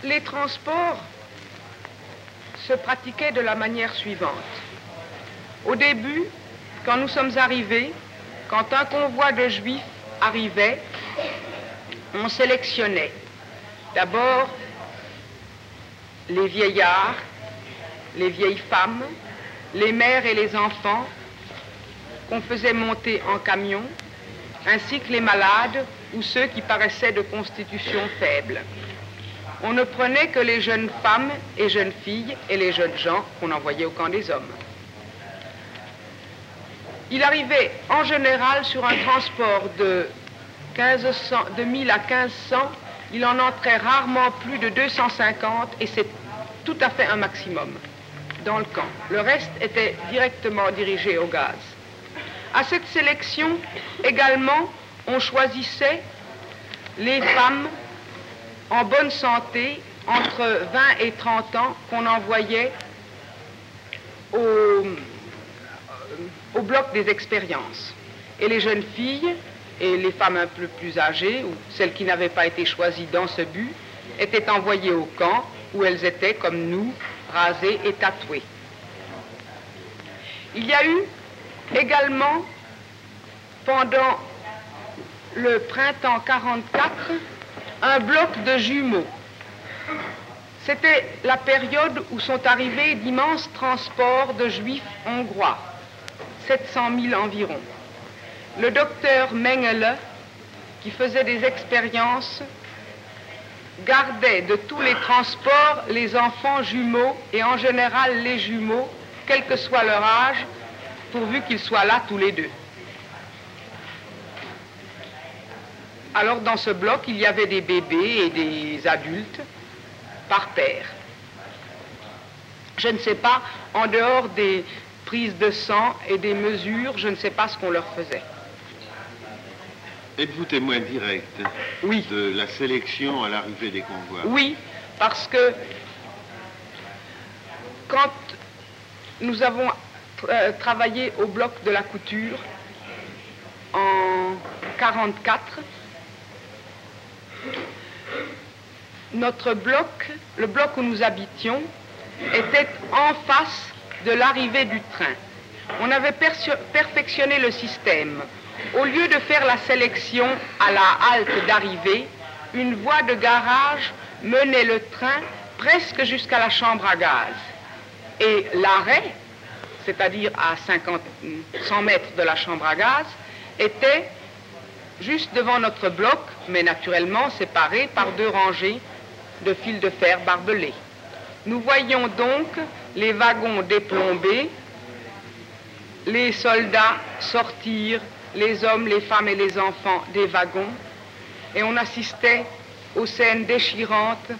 Les transports se pratiquaient de la manière suivante. Au début, quand nous sommes arrivés, quand un convoi de Juifs arrivait, on sélectionnait d'abord les vieillards, les vieilles femmes, les mères et les enfants qu'on faisait monter en camion, ainsi que les malades ou ceux qui paraissaient de constitution faible. On ne prenait que les jeunes femmes et jeunes filles et les jeunes gens qu'on envoyait au camp des hommes. Il arrivait en général sur un transport de 1000 à 1500, il en entrait rarement plus de 250 et c'est tout à fait un maximum dans le camp. Le reste était directement dirigé au gaz. À cette sélection, également, on choisissait les femmes en bonne santé, entre 20 et 30 ans, qu'on envoyait au bloc des expériences. Et les jeunes filles et les femmes un peu plus âgées, ou celles qui n'avaient pas été choisies dans ce but, étaient envoyées au camp, où elles étaient, comme nous, rasées et tatouées. Il y a eu également, pendant le printemps 44, un bloc de jumeaux. C'était la période où sont arrivés d'immenses transports de juifs hongrois, 700 000 environ. Le docteur Mengele, qui faisait des expériences, gardait de tous les transports les enfants jumeaux et en général les jumeaux, quel que soit leur âge, pourvu qu'ils soient là tous les deux. Alors dans ce bloc, il y avait des bébés et des adultes par paire. Je ne sais pas, en dehors des prises de sang et des mesures, je ne sais pas ce qu'on leur faisait. Êtes-vous témoin direct oui. de la sélection à l'arrivée des convois? Oui, parce que quand nous avons travaillé au bloc de la couture en 1944, notre bloc, le bloc où nous habitions, était en face de l'arrivée du train. On avait perfectionné le système. Au lieu de faire la sélection à la halte d'arrivée, une voie de garage menait le train presque jusqu'à la chambre à gaz. Et l'arrêt, c'est-à-dire à 100 mètres de la chambre à gaz, était juste devant notre bloc, mais naturellement séparé par 2 rangées de fils de fer barbelés. Nous voyions donc les wagons déplombés, les soldats sortir, les hommes, les femmes et les enfants des wagons, et on assistait aux scènes déchirantes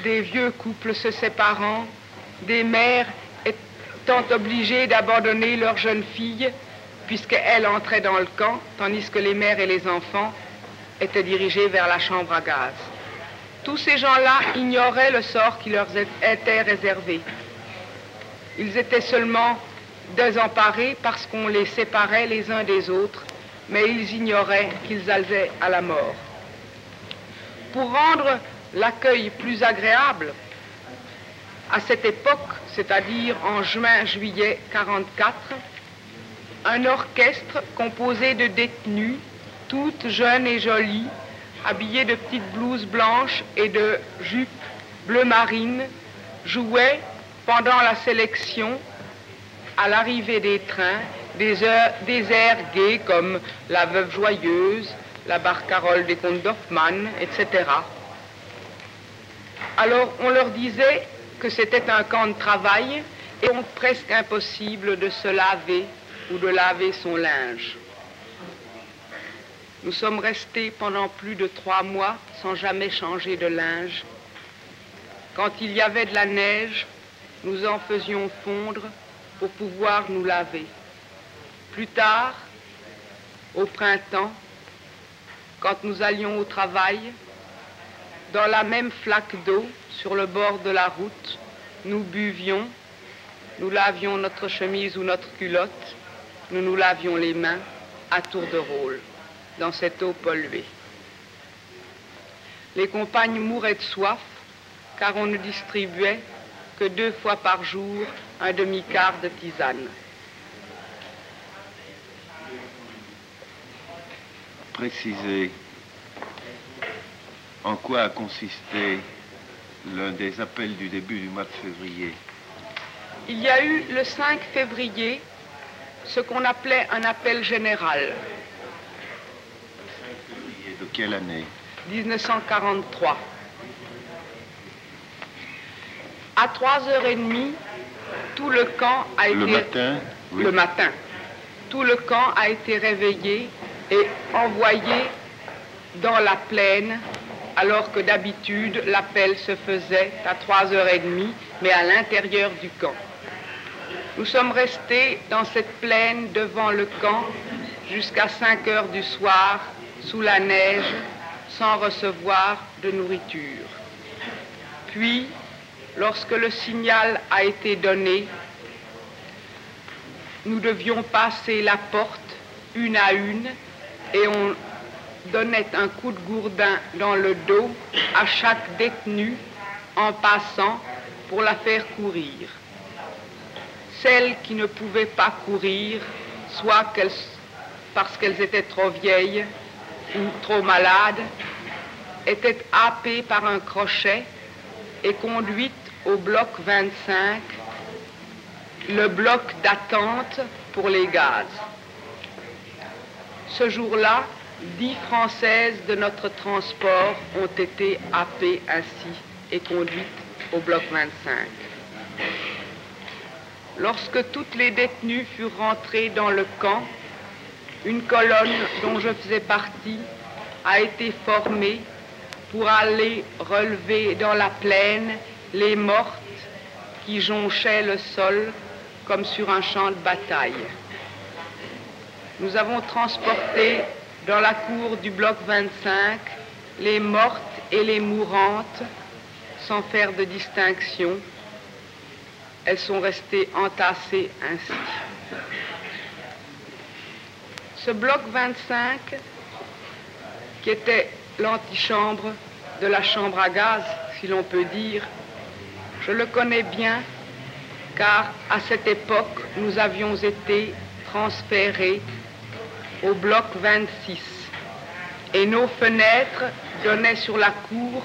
des vieux couples se séparant, des mères étant obligées d'abandonner leurs jeunes filles puisqu'elles entraient dans le camp, tandis que les mères et les enfants étaient dirigés vers la chambre à gaz. Tous ces gens-là ignoraient le sort qui leur était réservé. Ils étaient seulement désemparés parce qu'on les séparait les uns des autres, mais ils ignoraient qu'ils allaient à la mort. Pour rendre l'accueil plus agréable, à cette époque, c'est-à-dire en juin-juillet 1944, un orchestre composé de détenues, toutes jeunes et jolies, habillées de petites blouses blanches et de jupes bleu marine, jouait pendant la sélection, à l'arrivée des trains, des airs gais comme La Veuve Joyeuse, La Barcarolle des Comtes d'Hoffmann, etc. Alors on leur disait que c'était un camp de travail et donc presque impossible de se laver ou de laver son linge. Nous sommes restés pendant plus de 3 mois sans jamais changer de linge. Quand il y avait de la neige, nous en faisions fondre pour pouvoir nous laver. Plus tard, au printemps, quand nous allions au travail, dans la même flaque d'eau, sur le bord de la route, nous buvions, nous lavions notre chemise ou notre culotte, nous nous lavions les mains à tour de rôle dans cette eau polluée. Les compagnes mouraient de soif car on ne distribuait que 2 fois par jour un demi-quart de tisane. Précisez en quoi a consisté l'un des appels du début du mois de février. Il y a eu le 5 février ce qu'on appelait un appel général. Et de quelle année? 1943. À 3h30, tout le camp a été... Le matin? Oui. Le matin. Tout le camp a été réveillé et envoyé dans la plaine, alors que d'habitude, l'appel se faisait à 3h30, mais à l'intérieur du camp. Nous sommes restés dans cette plaine devant le camp jusqu'à 5h du soir, sous la neige, sans recevoir de nourriture. Puis, lorsque le signal a été donné, nous devions passer la porte une à une et on donnait un coup de gourdin dans le dos à chaque détenu en passant pour la faire courir. Celles qui ne pouvaient pas courir, soit parce qu'elles étaient trop vieilles ou trop malades, étaient happées par un crochet et conduites au bloc 25, le bloc d'attente pour les gaz. Ce jour-là, 10 Françaises de notre transport ont été happées ainsi et conduites au bloc 25. Lorsque toutes les détenues furent rentrées dans le camp, une colonne dont je faisais partie a été formée pour aller relever dans la plaine les mortes qui jonchaient le sol comme sur un champ de bataille. Nous avons transporté dans la cour du bloc 25 les mortes et les mourantes sans faire de distinction. Elles sont restées entassées ainsi. Ce bloc 25, qui était l'antichambre de la chambre à gaz, si l'on peut dire, je le connais bien, car à cette époque, nous avions été transférés au bloc 26 et nos fenêtres donnaient sur la cour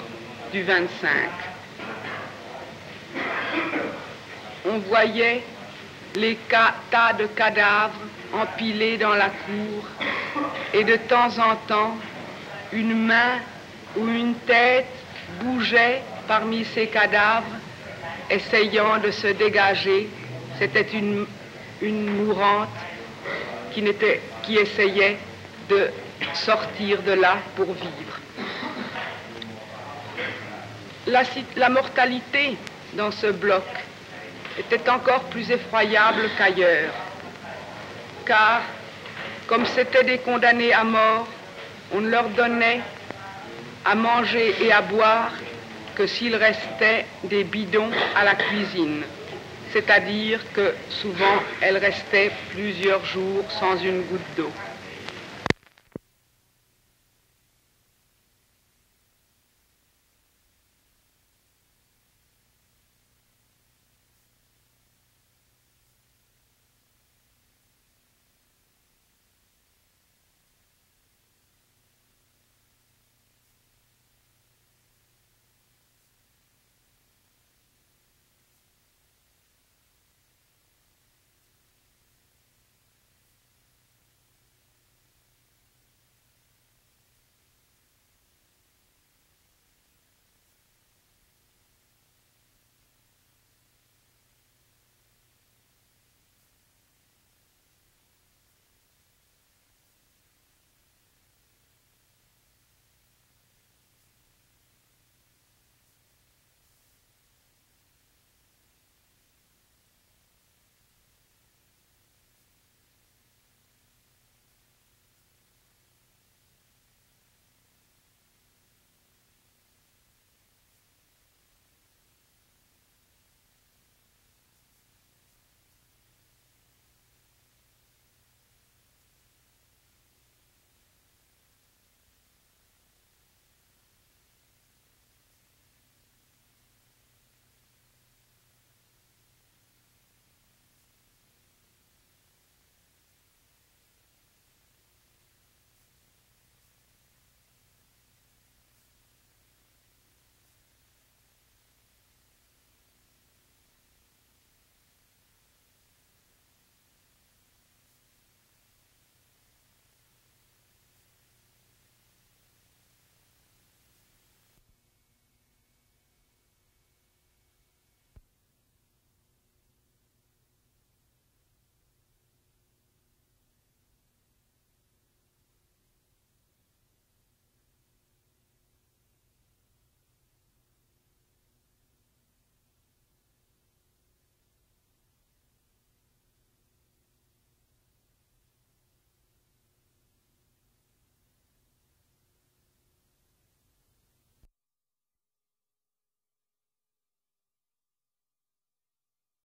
du 25. On voyait les tas de cadavres empilés dans la cour et de temps en temps, une main ou une tête bougeait parmi ces cadavres, essayant de se dégager. C'était une mourante qui essayait de sortir de là pour vivre. La mortalité dans ce bloc était encore plus effroyable qu'ailleurs, car comme c'étaient des condamnés à mort, on ne leur donnait à manger et à boire que s'il restait des bidons à la cuisine, c'est-à-dire que souvent elles restaient plusieurs jours sans une goutte d'eau.